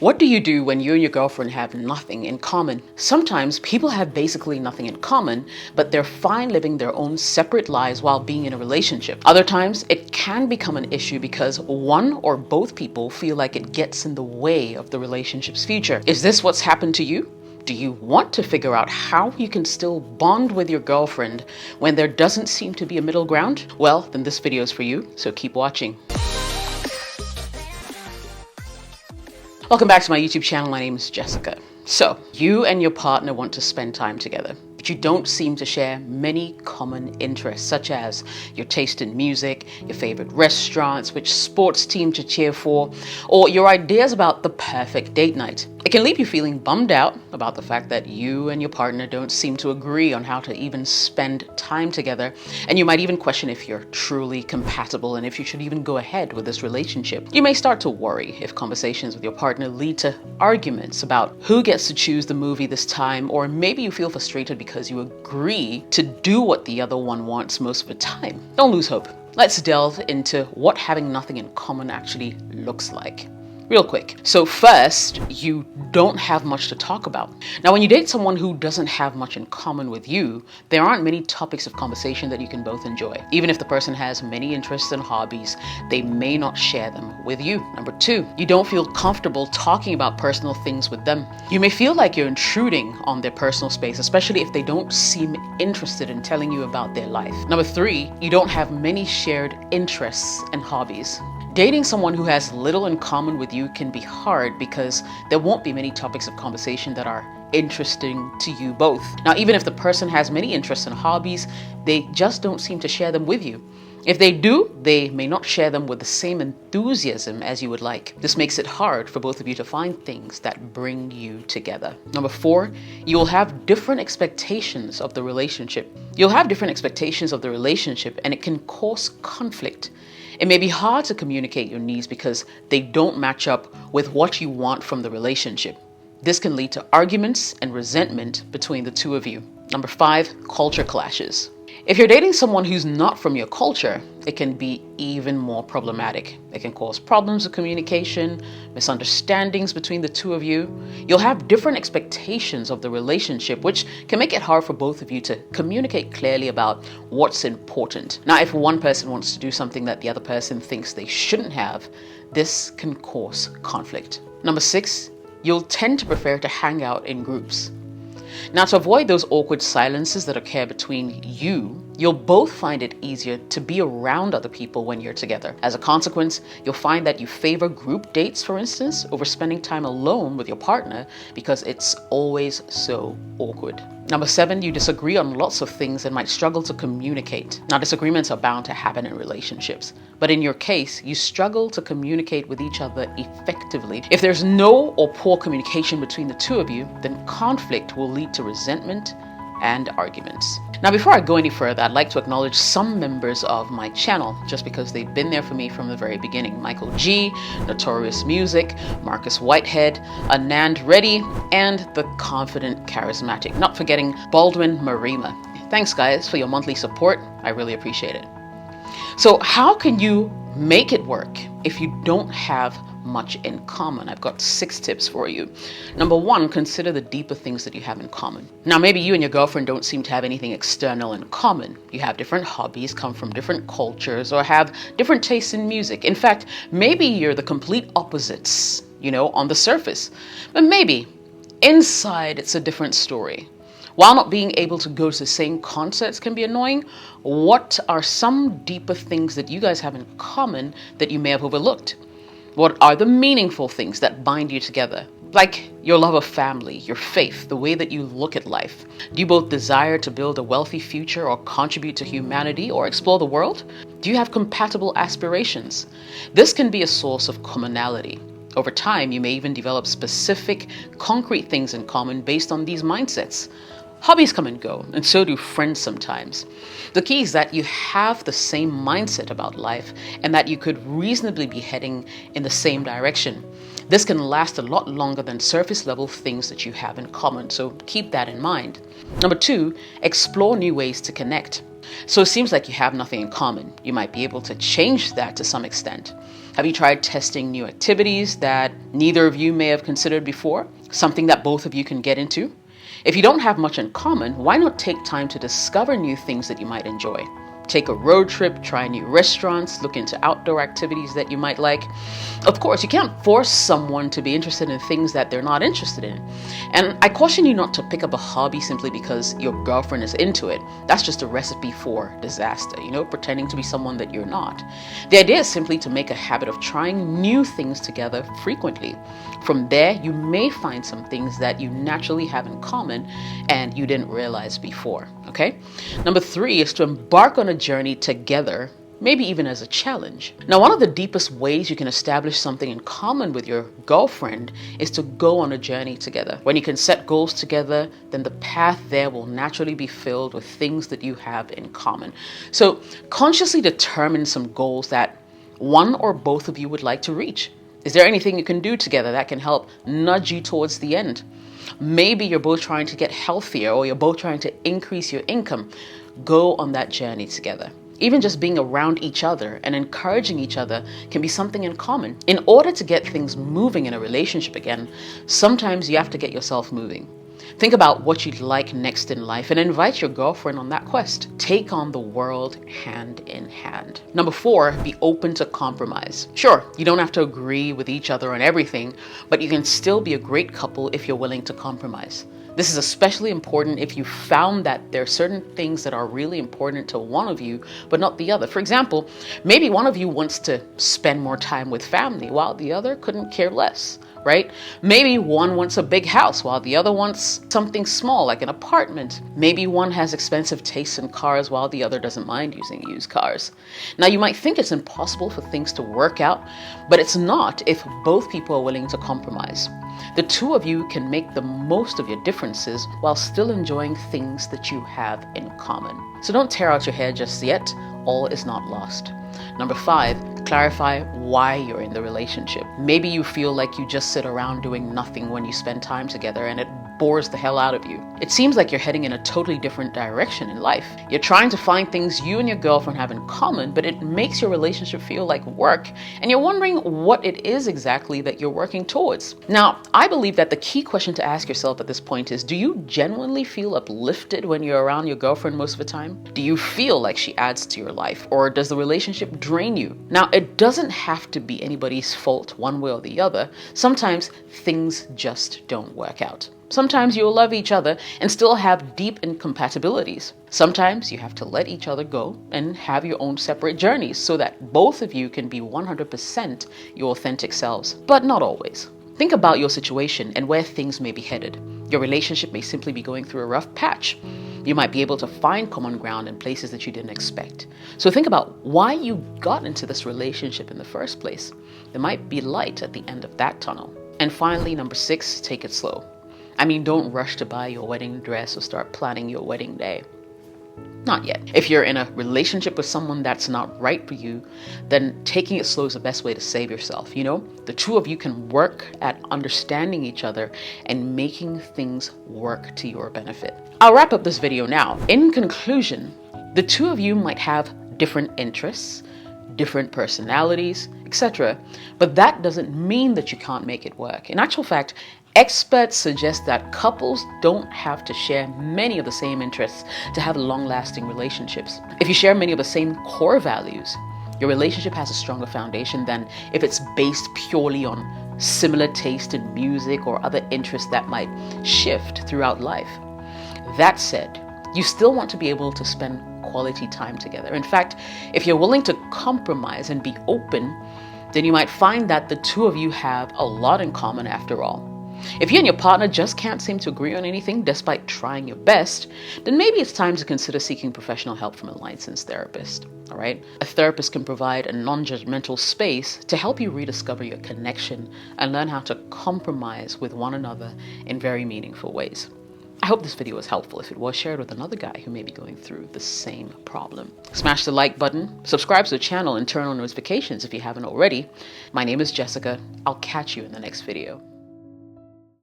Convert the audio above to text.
What do you do when you and your girlfriend have nothing in common? Sometimes people have basically nothing in common, but they're fine living their own separate lives while being in a relationship. Other times, it can become an issue because one or both people feel like it gets in the way of the relationship's future. Is this what's happened to you? Do you want to figure out how you can still bond with your girlfriend when there doesn't seem to be a middle ground? Well, then this video is for you, so keep watching. Welcome back to my YouTube channel. My name is Jessica. So, you and your partner want to spend time together, but you don't seem to share many common interests, such as your taste in music, your favorite restaurants, which sports team to cheer for, or your ideas about the perfect date night. It can leave you feeling bummed out about the fact that you and your partner don't seem to agree on how to even spend time together, and you might even question if you're truly compatible and if you should even go ahead with this relationship. You may start to worry if conversations with your partner lead to arguments about who gets to choose the movie this time, or maybe you feel frustrated because you agree to do what the other one wants most of the time. Don't lose hope. Let's delve into what having nothing in common actually looks like. Real quick. So first, you don't have much to talk about. Now, when you date someone who doesn't have much in common with you, there aren't many topics of conversation that you can both enjoy. Even if the person has many interests and hobbies, they may not share them with you. Number two, you don't feel comfortable talking about personal things with them. You may feel like you're intruding on their personal space, especially if they don't seem interested in telling you about their life. Number three, you don't have many shared interests and hobbies. Dating someone who has little in common with you can be hard because there won't be many topics of conversation that are interesting to you both. Now, even if the person has many interests and hobbies, they just don't seem to share them with you. If they do, they may not share them with the same enthusiasm as you would like. This makes it hard for both of you to find things that bring you together. Number four, you will have different expectations of the relationship. You'll have different expectations of the relationship, and it can cause conflict. It may be hard to communicate your needs because they don't match up with what you want from the relationship. This can lead to arguments and resentment between the two of you. Number five, culture clashes. If you're dating someone who's not from your culture, it can be even more problematic. It can cause problems of communication, misunderstandings between the two of you. You'll have different expectations of the relationship, which can make it hard for both of you to communicate clearly about what's important. Now, if one person wants to do something that the other person thinks they shouldn't have, this can cause conflict. Number six, you'll tend to prefer to hang out in groups. Now, to avoid those awkward silences that occur between you, you'll both find it easier to be around other people when you're together. As a consequence, you'll find that you favor group dates, for instance, over spending time alone with your partner because it's always so awkward. Number seven, you disagree on lots of things and might struggle to communicate. Now, disagreements are bound to happen in relationships, but in your case, you struggle to communicate with each other effectively. If there's no or poor communication between the two of you, then conflict will lead to resentment and arguments. Now, before I go any further, I'd like to acknowledge some members of my channel just because they've been there for me from the very beginning. Michael G, Notorious Music, Marcus Whitehead, Anand Reddy, and The Confident Charismatic. Not forgetting Baldwin Marima. Thanks, guys, for your monthly support. I really appreciate it. So how can you make it work if you don't have much in common? I've got 6 tips for you. Number one, consider the deeper things that you have in common. Now, maybe you and your girlfriend don't seem to have anything external in common. You have different hobbies, come from different cultures, or have different tastes in music. In fact, maybe you're the complete opposites, on the surface. But maybe inside it's a different story. While not being able to go to the same concerts can be annoying, what are some deeper things that you guys have in common that you may have overlooked? What are the meaningful things that bind you together? Like your love of family, your faith, the way that you look at life. Do you both desire to build a wealthy future or contribute to humanity or explore the world? Do you have compatible aspirations? This can be a source of commonality. Over time, you may even develop specific, concrete things in common based on these mindsets. Hobbies come and go, and so do friends sometimes. The key is that you have the same mindset about life and that you could reasonably be heading in the same direction. This can last a lot longer than surface level things that you have in common, so keep that in mind. Number two, explore new ways to connect. So it seems like you have nothing in common. You might be able to change that to some extent. Have you tried testing new activities that neither of you may have considered before? Something that both of you can get into? If you don't have much in common, why not take time to discover new things that you might enjoy? Take a road trip, try new restaurants, look into outdoor activities that you might like. Of course, you can't force someone to be interested in things that they're not interested in. And I caution you not to pick up a hobby simply because your girlfriend is into it. That's just a recipe for disaster, pretending to be someone that you're not. The idea is simply to make a habit of trying new things together frequently. From there, you may find some things that you naturally have in common and you didn't realize before, okay? Number 3 is to embark on a journey together, maybe even as a challenge. Now, one of the deepest ways you can establish something in common with your girlfriend is to go on a journey together. When you can set goals together, then the path there will naturally be filled with things that you have in common. So consciously determine some goals that one or both of you would like to reach. Is there anything you can do together that can help nudge you towards the end? Maybe you're both trying to get healthier, or you're both trying to increase your income. Go on that journey together. Even just being around each other and encouraging each other can be something in common. In order to get things moving in a relationship again, sometimes you have to get yourself moving. Think about what you'd like next in life and invite your girlfriend on that quest. Take on the world hand in hand. Number 4, be open to compromise. Sure, you don't have to agree with each other on everything, but you can still be a great couple if you're willing to compromise. This is especially important if you found that there are certain things that are really important to one of you, but not the other. For example, maybe one of you wants to spend more time with family while the other couldn't care less, right? Maybe one wants a big house while the other wants something small like an apartment. Maybe one has expensive tastes in cars while the other doesn't mind using used cars. Now, you might think it's impossible for things to work out, but it's not if both people are willing to compromise. The two of you can make the most of your differences while still enjoying things that you have in common. So don't tear out your hair just yet. All is not lost. Number 5, clarify why you're in the relationship. Maybe you feel like you just sit around doing nothing when you spend time together and it bores the hell out of you. It seems like you're heading in a totally different direction in life. You're trying to find things you and your girlfriend have in common, but it makes your relationship feel like work, and you're wondering what it is exactly that you're working towards. Now, I believe that the key question to ask yourself at this point is, do you genuinely feel uplifted when you're around your girlfriend most of the time? Do you feel like she adds to your life, or does the relationship drain you? Now, it doesn't have to be anybody's fault one way or the other. Sometimes things just don't work out. Sometimes you'll love each other and still have deep incompatibilities. Sometimes you have to let each other go and have your own separate journeys so that both of you can be 100% your authentic selves, but not always. Think about your situation and where things may be headed. Your relationship may simply be going through a rough patch. You might be able to find common ground in places that you didn't expect. So think about why you got into this relationship in the first place. There might be light at the end of that tunnel. And finally, number 6, take it slow. Don't rush to buy your wedding dress or start planning your wedding day. Not yet. If you're in a relationship with someone that's not right for you, then taking it slow is the best way to save yourself. The two of you can work at understanding each other and making things work to your benefit. I'll wrap up this video now. In conclusion, the two of you might have different interests, different personalities, etc. But that doesn't mean that you can't make it work. In actual fact, experts suggest that couples don't have to share many of the same interests to have long-lasting relationships. If you share many of the same core values, your relationship has a stronger foundation than if it's based purely on similar taste in music or other interests that might shift throughout life. That said, you still want to be able to spend quality time together. In fact, if you're willing to compromise and be open, then you might find that the two of you have a lot in common after all. If you and your partner just can't seem to agree on anything despite trying your best, then maybe it's time to consider seeking professional help from a licensed therapist. All right? A therapist can provide a non-judgmental space to help you rediscover your connection and learn how to compromise with one another in very meaningful ways. I hope this video was helpful. If it was, share it with another guy who may be going through the same problem. Smash the like button, subscribe to the channel, and turn on notifications if you haven't already. My name is Jessica. I'll catch you in the next video.